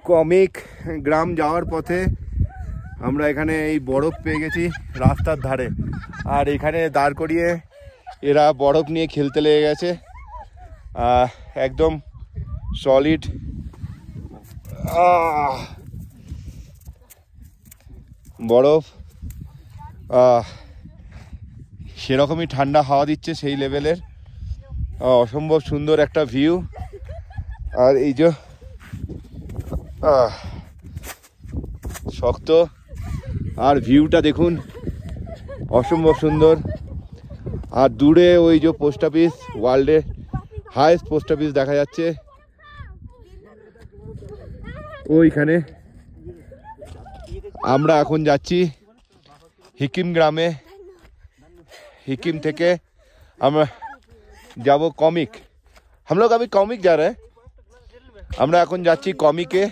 Comic গ্রাম যাওয়ার পথে আমরা এখানে এই বরফ পেয়ে গেছি রাস্তার ধারে, আর এখানে দাঁড় করিয়ে এরা বরফ নিয়ে খেলতে লেগে গেছে। একদম সলিড বরফ, সেরকমই ঠান্ডা হাওয়া দিচ্ছে সেই লেভেলের, অসম্ভব সুন্দর একটা ভিউ। আর এই যে শক্ত, আর ভিউটা দেখুন অসম্ভব সুন্দর। আর দূরে ওই যে পোস্ট অফিস, ওয়ার্ল্ডের হাইয়েস্ট পোস্ট অফিস দেখা যাচ্ছে ওইখানে। আমরা এখন যাচ্ছি হিকিম গ্রামে, हिकिम থেকে আমরা যাব কমিক। हम लोग अभी कॉमिक जा रहे हैं। আমরা এখন যাচ্ছি কমিকে।